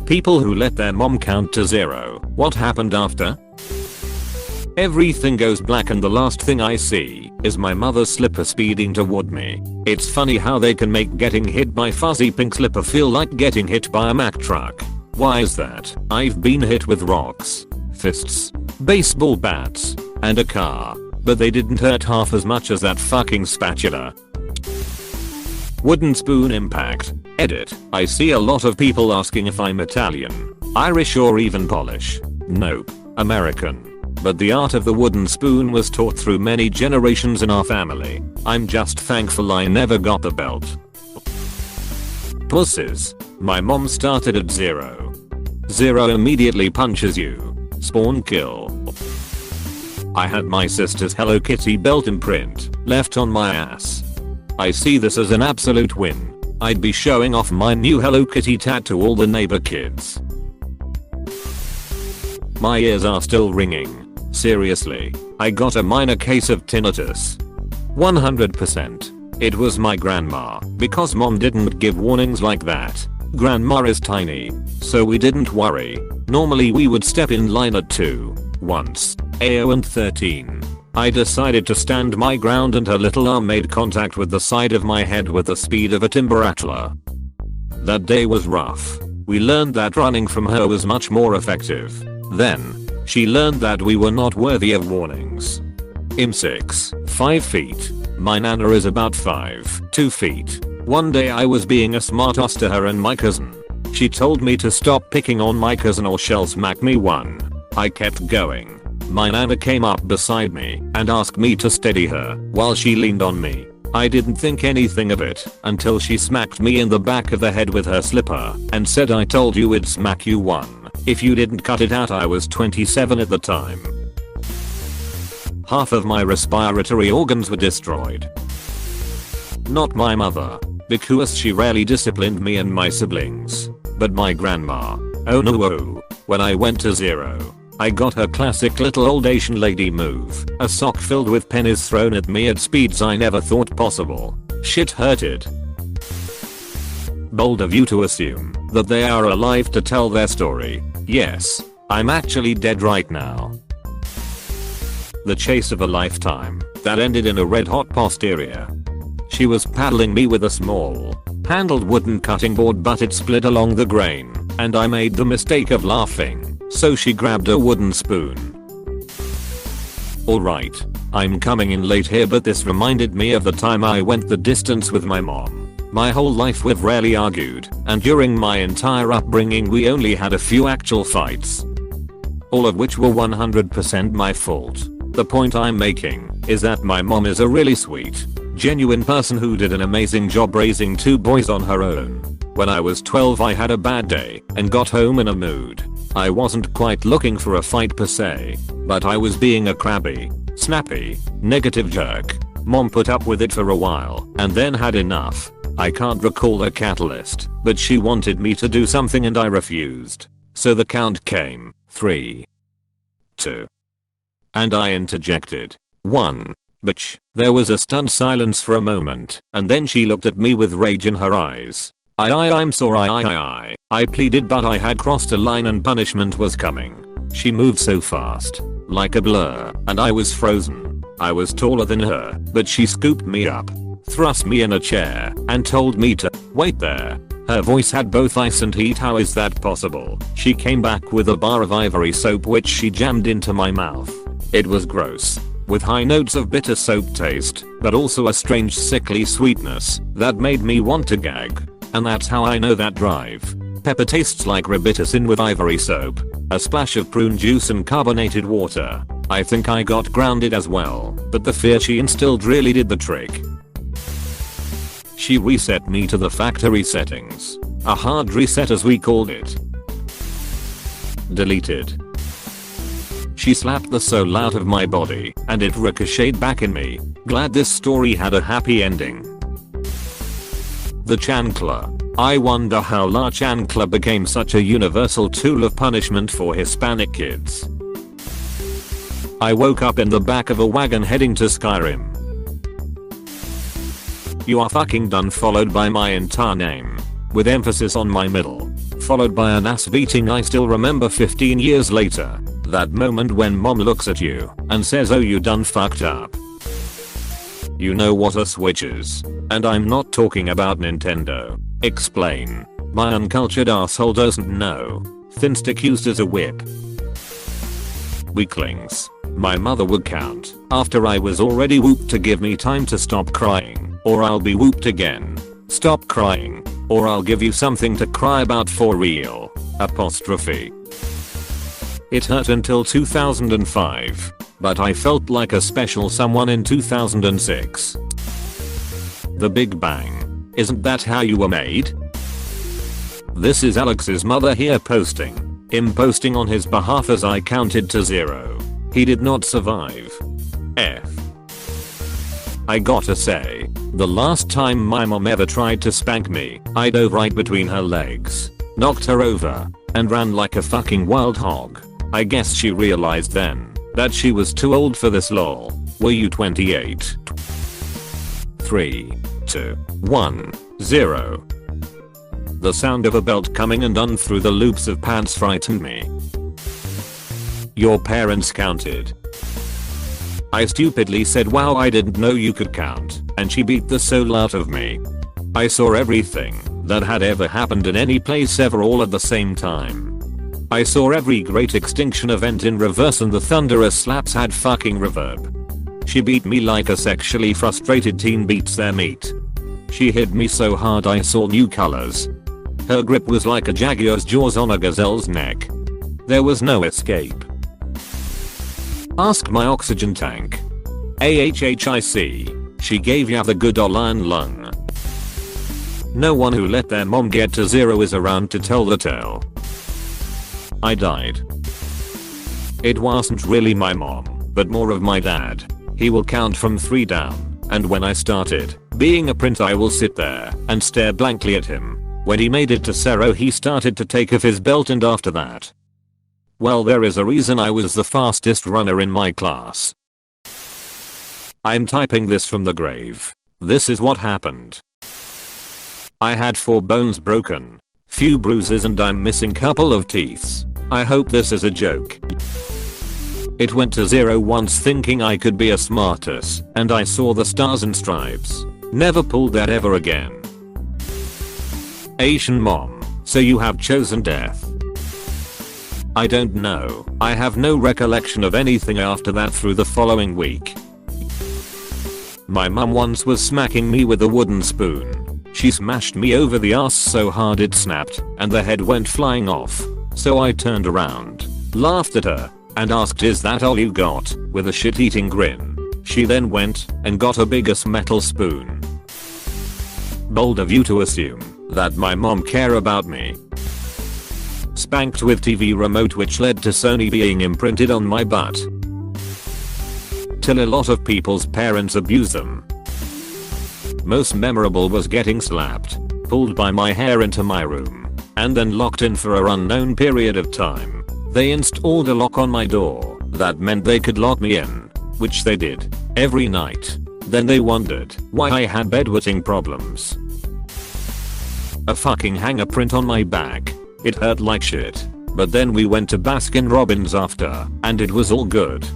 People who let their mom count to 0. What happened after? Everything goes black and the last thing I see is my mother's slipper speeding toward me. It's funny how they can make getting hit by fuzzy pink slipper feel like getting hit by a Mack truck. Why is that? I've been hit with rocks, fists, baseball bats, and a car, but they didn't hurt half as much as that fucking spatula. Wooden spoon impact. Edit. I see a lot of people asking if I'm Italian, Irish or even Polish. Nope. American. But the art of the wooden spoon was taught through many generations in our family. I'm just thankful I never got the belt. Pussies. My mom started at 0. 0 immediately punches you. Spawn kill. I had my sister's Hello Kitty belt imprint left on my ass. I see this as an absolute win. I'd be showing off my new Hello Kitty tat to all the neighbor kids. My ears are still ringing. Seriously, I got a minor case of tinnitus. 100%. It was my grandma, because mom didn't give warnings like that. Grandma is tiny, so we didn't worry. Normally we would step in line at 2. Once, AO and 13. I decided to stand my ground and her little arm made contact with the side of my head with the speed of a timber rattler. That day was rough. We learned that running from her was much more effective. Then, she learned that we were not worthy of warnings. I'm 5 feet. My nana is about 2 feet. One day I was being a smartass to her and my cousin. She told me to stop picking on my cousin or she'll smack me one. I kept going. My nana came up beside me and asked me to steady her while she leaned on me. I didn't think anything of it until she smacked me in the back of the head with her slipper and said, "I told you it'd smack you one if you didn't cut it out." I was 27 at the time. Half of my respiratory organs were destroyed. Not my mother, because she rarely disciplined me and my siblings, but my grandma. Oh no. When I went to 0, I got her classic little old Asian lady move, a sock filled with pennies thrown at me at speeds I never thought possible. Shit hurted. Bold of you to assume that they are alive to tell their story. Yes, I'm actually dead right now. The chase of a lifetime that ended in a red hot posterior. She was paddling me with a small, handled wooden cutting board, but it split along the grain, and I made the mistake of laughing, so she grabbed a wooden spoon. Alright, I'm coming in late here, but this reminded me of the time I went the distance with my mom. My whole life we've rarely argued, and during my entire upbringing we only had a few actual fights. All of which were 100% my fault. The point I'm making is that my mom is a really sweet, genuine person who did an amazing job raising 2 boys on her own. When I was 12 I had a bad day and got home in a mood. I wasn't quite looking for a fight per se, but I was being a crabby, snappy, negative jerk. Mom put up with it for a while and then had enough. I can't recall the catalyst, but she wanted me to do something and I refused. So the count came, 3, 2. And I interjected, 1. Bitch. There was a stunned silence for a moment, and then she looked at me with rage in her eyes. I'm sorry, I pleaded, but I had crossed a line and punishment was coming. She moved so fast, like a blur, and I was frozen. I was taller than her, but she scooped me up, thrust me in a chair, and told me to wait there. Her voice had both ice and heat. How is that possible? She came back with a bar of ivory soap which she jammed into my mouth. It was gross, with high notes of bitter soap taste, but also a strange sickly sweetness that made me want to gag. And that's how I know that drive. Pepper tastes like Robitussin with ivory soap, a splash of prune juice and carbonated water. I think I got grounded as well, but the fear she instilled really did the trick. She reset me to the factory settings. A hard reset as we called it. Deleted. She slapped the soul out of my body, and it ricocheted back in me. Glad this story had a happy ending. The chancla. I wonder how La Chancla became such a universal tool of punishment for Hispanic kids. I woke up in the back of a wagon heading to Skyrim. You are fucking done, followed by my entire name, with emphasis on my middle. followed by an ass beating I still remember 15 years later. That moment when mom looks at you and says, oh, you done fucked up. You know what a Switch is. And I'm not talking about Nintendo. Explain. My uncultured asshole doesn't know. Thinstick used as a whip. Weaklings. My mother would count after I was already whooped to give me time to stop crying, or I'll be whooped again. Stop crying, or I'll give you something to cry about for real. Apostrophe. It hurt until 2005, but I felt like a special someone in 2006. The Big Bang. Isn't that how you were made? This is Alex's mother here posting. Him posting on his behalf as I counted to 0. He did not survive. F. I gotta say, the last time my mom ever tried to spank me, I dove right between her legs, knocked her over, and ran like a fucking wild hog. I guess she realized then that she was too old for this lol. Were you 28? 3, 2, 1, 0. The sound of a belt coming undone through the loops of pants frightened me. Your parents counted. I stupidly said, wow, I didn't know you could count, and she beat the soul out of me. I saw everything that had ever happened in any place ever all at the same time. I saw every great extinction event in reverse and the thunderous slaps had fucking reverb. She beat me like a sexually frustrated teen beats their meat. She hit me so hard I saw new colors. Her grip was like a jaguar's jaws on a gazelle's neck. There was no escape. Ask my oxygen tank. AHHIC. She gave ya the good ol' iron lung. No one who let their mom get to 0 is around to tell the tale. I died. It wasn't really my mom, but more of my dad. He will count from 3 down, and when I started being a print I will sit there and stare blankly at him. When he made it to 0 he started to take off his belt, and after that, well, there is a reason I was the fastest runner in my class. I'm typing this from the grave. This is what happened. I had 4 bones broken, few bruises, and I'm missing couple of teeths. I hope this is a joke. It went to 0 once thinking I could be a smartass, and I saw the stars and stripes. Never pulled that ever again. Asian mom, so you have chosen death. I don't know. I have no recollection of anything after that through the following week. My mum once was smacking me with a wooden spoon. She smashed me over the ass so hard it snapped and the head went flying off. So I turned around, laughed at her, and asked, is that all you got? With a shit-eating grin. She then went and got a bigger metal spoon. Bold of you to assume that my mom care about me. Spanked with TV remote, which led to Sony being imprinted on my butt. Till a lot of people's parents abuse them. Most memorable was getting slapped, pulled by my hair into my room, and then locked in for an unknown period of time. They installed a lock on my door that meant they could lock me in, which they did every night. Then they wondered why I had bedwetting problems. A fucking hanger print on my back. It hurt like shit, but then we went to Baskin Robbins after, and it was all good.